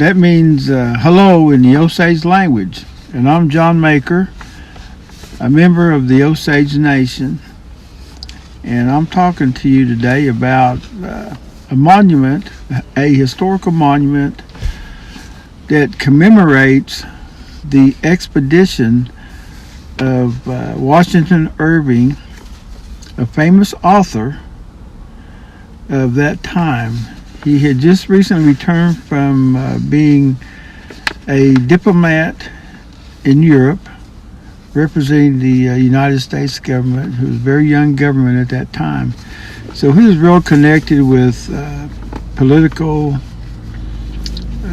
That means hello in the Osage language. And I'm John Maker, a member of the Osage Nation. And I'm talking to you today about a monument, a historical monument that commemorates the expedition of Washington Irving, a famous author of that time. He had just recently returned from being a diplomat in Europe, representing the United States government, who was a very young government at that time. So he was real connected with political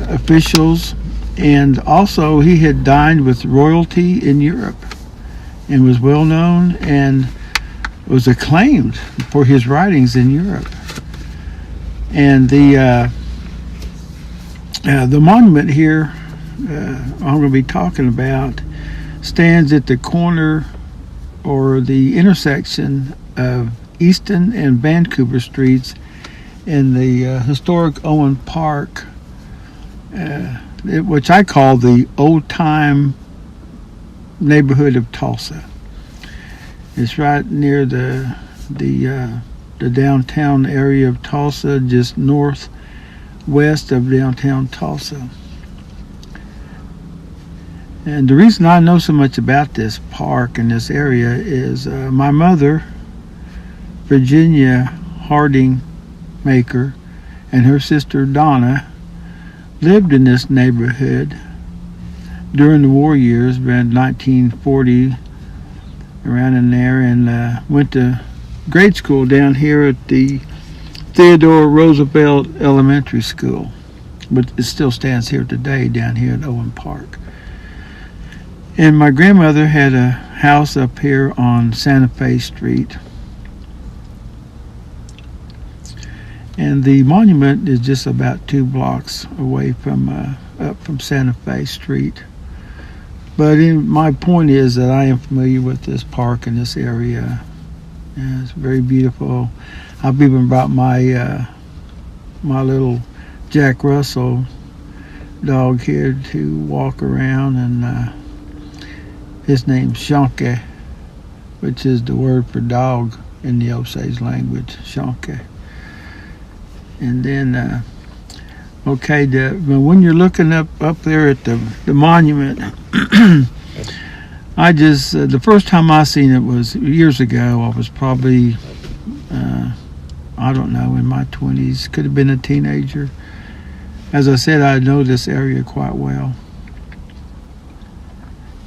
officials, and also he had dined with royalty in Europe and was well known and was acclaimed for his writings in Europe. And the monument here I'm going to be talking about stands at the corner or the intersection of Easton and Vancouver Streets in the historic Owen Park, which I call the old-time neighborhood of Tulsa. It's right near the downtown area of Tulsa, just northwest of downtown Tulsa. And the reason I know so much about this park and this area is my mother, Virginia Harding Maker, and her sister Donna lived in this neighborhood during the war years, around 1940, around in there, and went to grade school down here at the Theodore Roosevelt Elementary School, but it still stands here today down here at Owen Park. And my grandmother had a house up here on Santa Fe Street, and the monument is just about 2 blocks away from up from Santa Fe Street. But my point is that I am familiar with this park and this area. Yeah, it's very beautiful. I've even brought my my little Jack Russell dog here to walk around, and his name's Shonke, which is the word for dog in the Osage language, Shonke. And then, when you're looking up there at the monument, I just, the first time I seen it was years ago. I was probably, I don't know, in my 20s, could have been a teenager. As I said, I know this area quite well.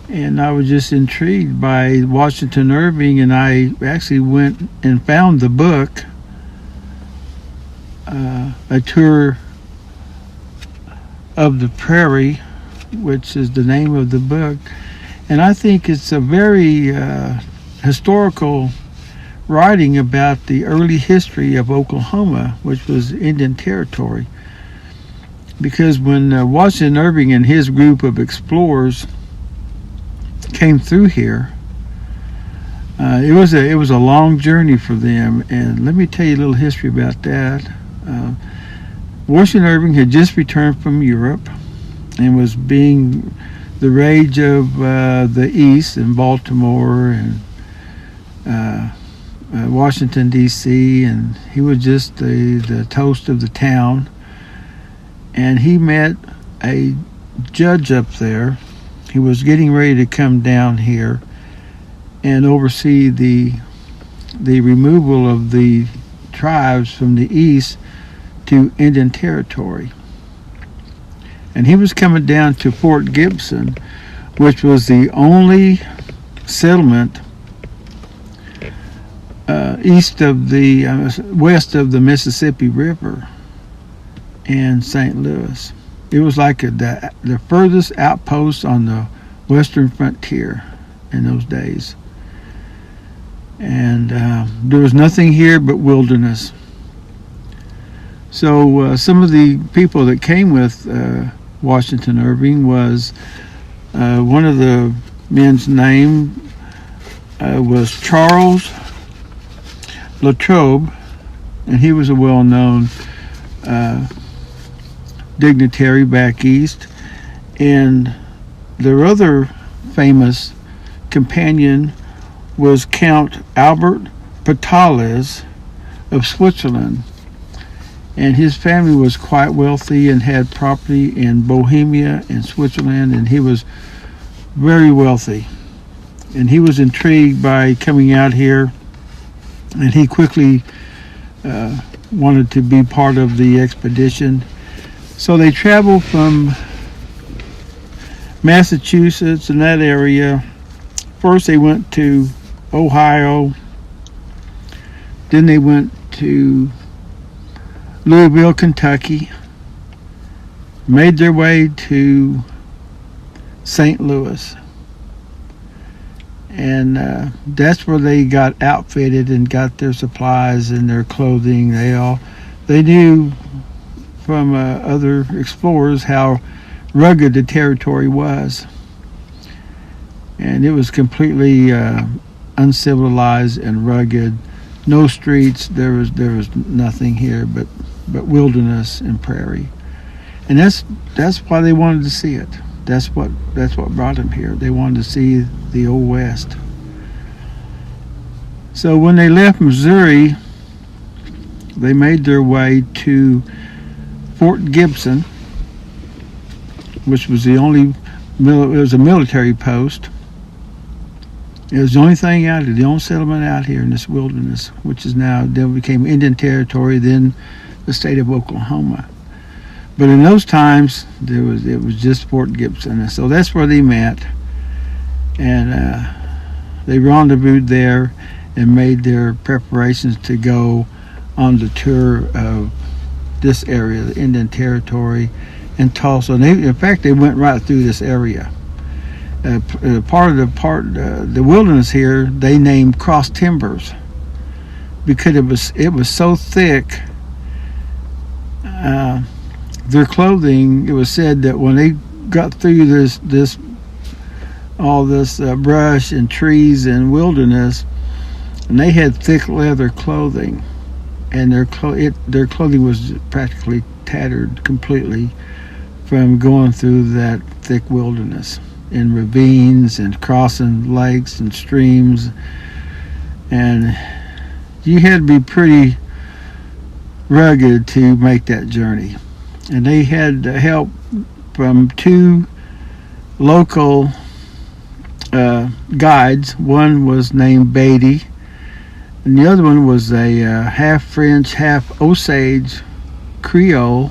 And I was just intrigued by Washington Irving, and I actually went and found the book, A Tour of the Prairie, which is the name of the book. And I think it's a very historical writing about the early history of Oklahoma, which was Indian Territory. Because when Washington Irving and his group of explorers came through here, it was a long journey for them. And let me tell you a little history about that. Washington Irving had just returned from Europe and was being the rage of the East in Baltimore and Washington, D.C., and he was just the toast of the town. And he met a judge up there. He was getting ready to come down here and oversee the removal of the tribes from the East to Indian Territory. And he was coming down to Fort Gibson, which was the only settlement west of the Mississippi River and St. Louis. It was like the furthest outpost on the western frontier in those days. And there was nothing here but wilderness. So some of the people that came with Washington Irving was one of the men's name was Charles Latrobe, and he was a well-known dignitary back east, and their other famous companion was Count Albert Patales of Switzerland, and his family was quite wealthy and had property in Bohemia and Switzerland, and he was very wealthy, and he was intrigued by coming out here, and he quickly wanted to be part of the expedition. So they traveled from Massachusetts and that area. First they went to Ohio, then they went to Louisville, Kentucky, made their way to St. Louis, and that's where they got outfitted and got their supplies and their clothing. They knew from other explorers how rugged the territory was, and it was completely uncivilized and rugged. No streets. There was nothing here but wilderness and prairie, and that's why they wanted to see it. That's what brought them here. They wanted to see the Old West. So when they left Missouri, they made their way to Fort Gibson, which was it was a military post. It was the only thing out here, the only settlement out here in this wilderness, which is now then became Indian Territory, then the state of Oklahoma. But in those times, it was just Fort Gibson, and so that's where they met, and they rendezvoused there and made their preparations to go on the tour of this area, the Indian Territory, and Tulsa. And in fact, they went right through this area. The wilderness here, they named Cross Timbers because it was so thick. Their clothing, it was said that when they got through this brush and trees and wilderness, and they had thick leather clothing, and their clothing was practically tattered completely from going through that thick wilderness in ravines and crossing lakes and streams, and you had to be pretty rugged to make that journey. And they had help from two local guides. One was named Beatty, and the other one was a half French, half Osage Creole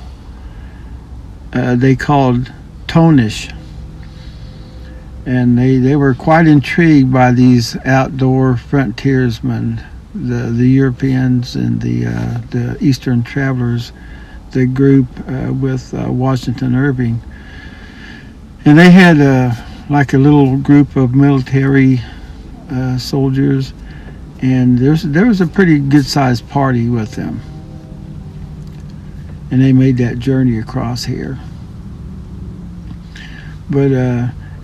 they called Tonish. And they were quite intrigued by these outdoor frontiersmen, the Europeans and the Eastern travelers, the group with Washington Irving. And they had like a little group of military soldiers, and there was a pretty good-sized party with them. And they made that journey across here. But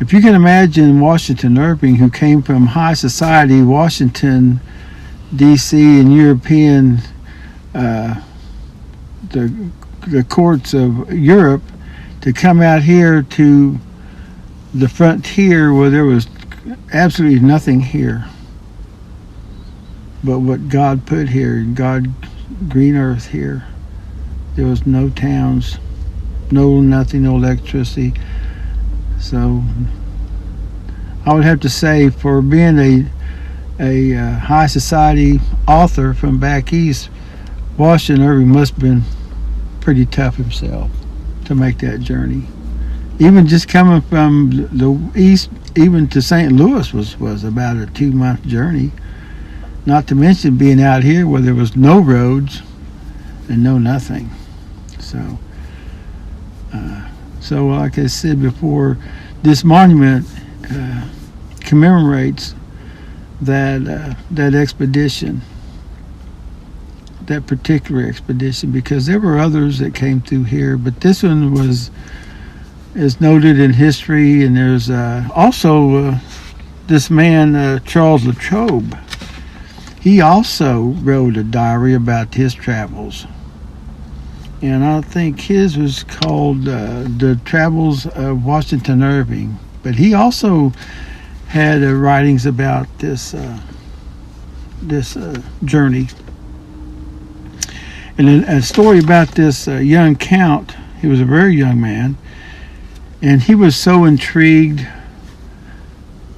if you can imagine Washington Irving, who came from high society, Washington, D.C., and European, the courts of Europe, to come out here to the frontier where there was absolutely nothing here but what God put here, green earth here. There was no towns, nothing, no electricity. So I would have to say, for being a high society author from back east, Washington Irving must have been pretty tough himself to make that journey. Even just coming from the east, even to St. Louis was about a 2-month journey. Not to mention being out here where there was no roads and no nothing. So like I said before, this monument commemorates that expedition, that particular expedition, because there were others that came through here, but this one is noted in history. And there's also this man Charles Latrobe. He also wrote a diary about his travels, and I think his was called The Travels of Washington Irving. But he also had writings about this journey. And a story about this young count. He was a very young man, and he was so intrigued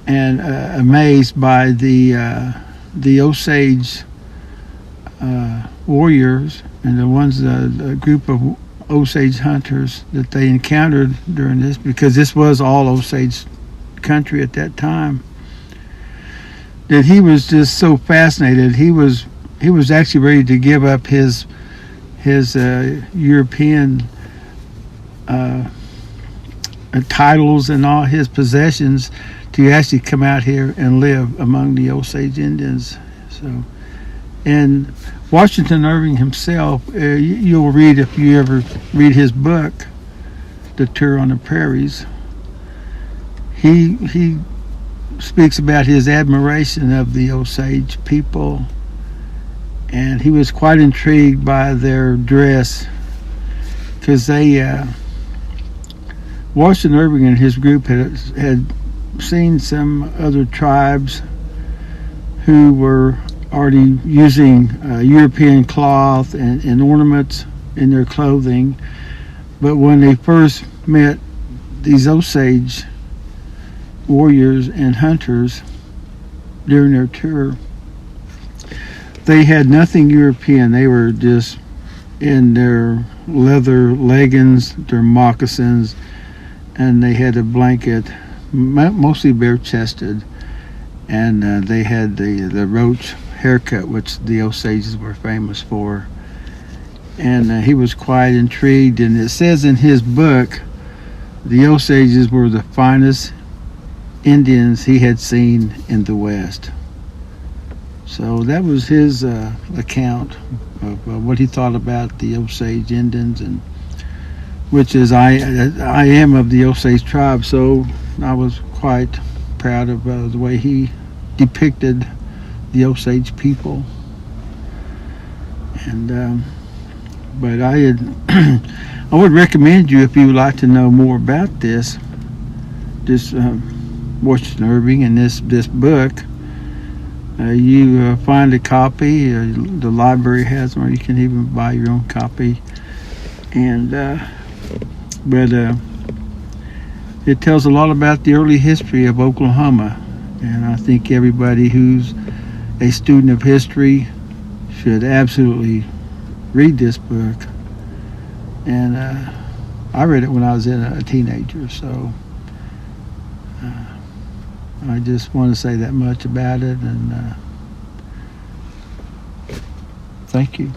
and amazed by the Osage warriors and the group of Osage hunters that they encountered during this, because this was all Osage country at that time, that he was just so fascinated. He was actually ready to give up his European titles and all his possessions to actually come out here and live among the Osage Indians. So, and Washington Irving himself, you'll read, if you ever read his book, The Tour on the Prairies, he speaks about his admiration of the Osage people, and he was quite intrigued by their dress, because Washington Irving and his group had seen some other tribes who were already using European cloth and ornaments in their clothing. But when they first met these Osage warriors and hunters during their tour, they had nothing European. They were just in their leather leggings, their moccasins, and they had a blanket, mostly bare-chested, and they had the roach haircut, which the Osages were famous for. And he was quite intrigued, and it says in his book, the Osages were the finest Indians he had seen in the West. So that was his account of what he thought about the Osage Indians, and which is I am of the Osage tribe, so I was quite proud of the way he depicted the Osage people. And but I would recommend you, if you would like to know more about this Washington Irving and this book, you find a copy. The library has them, or you can even buy your own copy. And but it tells a lot about the early history of Oklahoma, and I think everybody who's a student of history should absolutely read this book. And I read it when I was a teenager, so I just want to say that much about it, and thank you.